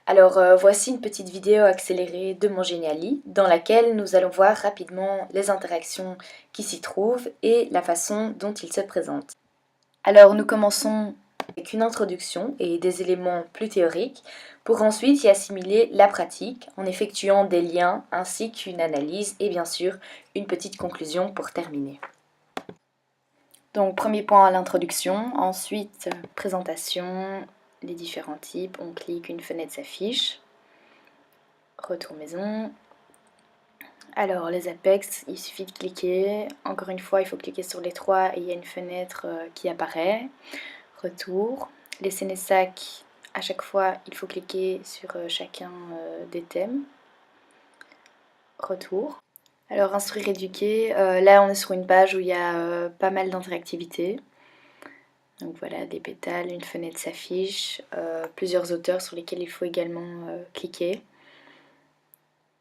Alors voici une petite vidéo accélérée de mon Geniali dans laquelle nous allons voir rapidement les interactions qui s'y trouvent et la façon dont ils se présentent. Alors nous commençons avec une introduction et des éléments plus théoriques pour ensuite y assimiler la pratique en effectuant des liens ainsi qu'une analyse et bien sûr une petite conclusion pour terminer. Donc premier point à l'introduction, ensuite présentation, les différents types, on clique, une fenêtre s'affiche, retour maison. Alors les Apex, il suffit de cliquer, encore une fois il faut cliquer sur les trois et il y a une fenêtre qui apparaît, retour. Les CNSAC, à chaque fois il faut cliquer sur chacun des thèmes, retour. Alors instruire, éduquer, là on est sur une page où il y a pas mal d'interactivité. Donc voilà, des pétales, une fenêtre s'affiche, plusieurs auteurs sur lesquels il faut également cliquer.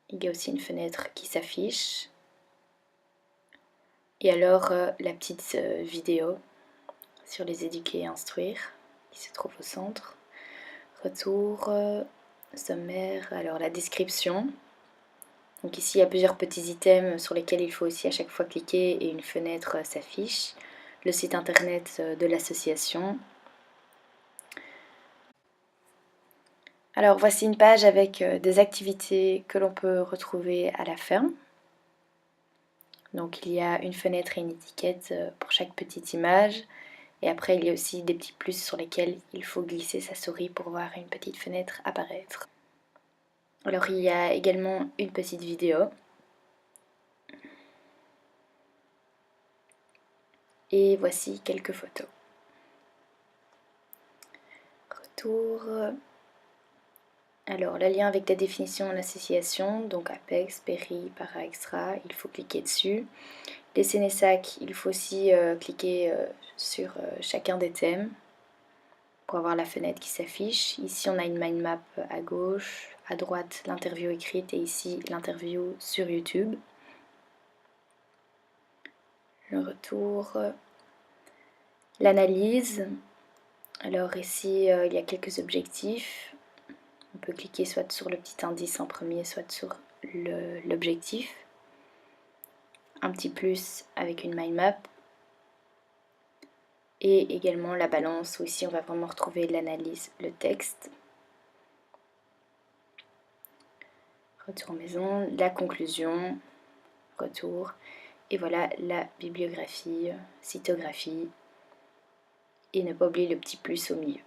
Il y a aussi une fenêtre qui s'affiche. Et alors la petite vidéo sur les éduquer et instruire qui se trouve au centre. Retour, sommaire, alors la description. Donc ici il y a plusieurs petits items sur lesquels il faut aussi à chaque fois cliquer et une fenêtre s'affiche. Le site internet de l'association. Alors voici une page avec des activités que l'on peut retrouver à la fin. Donc il y a une fenêtre et une étiquette pour chaque petite image. Et après il y a aussi des petits plus sur lesquels il faut glisser sa souris pour voir une petite fenêtre apparaître. Alors il y a également une petite vidéo. Et voici quelques photos. Retour. Alors le lien avec la définition de l'association, donc Apex, Péri, Para, Extra, il faut cliquer dessus. Les CNSAC, il faut aussi cliquer sur chacun des thèmes pour avoir la fenêtre qui s'affiche. Ici on a une mind map à gauche, à droite l'interview écrite et ici l'interview sur YouTube. Le retour, l'analyse. Alors ici il y a quelques objectifs. On peut cliquer soit sur le petit indice en premier, soit sur l'objectif. Un petit plus avec une mind map. Et également la balance où ici on va vraiment retrouver l'analyse, le texte. Retour maison, la conclusion, retour. Et voilà la bibliographie, cytographie. Et ne pas oublier le petit plus au milieu.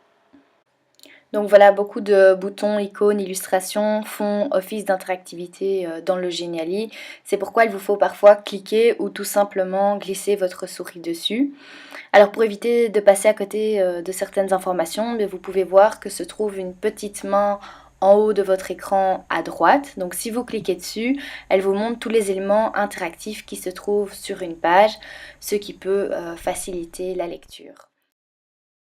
Donc voilà, beaucoup de boutons, icônes, illustrations font office d'interactivité dans le Geniali. C'est pourquoi il vous faut parfois cliquer ou tout simplement glisser votre souris dessus. Alors pour éviter de passer à côté de certaines informations, vous pouvez voir que se trouve une petite main en haut de votre écran à droite. Donc si vous cliquez dessus, elle vous montre tous les éléments interactifs qui se trouvent sur une page, ce qui peut faciliter la lecture.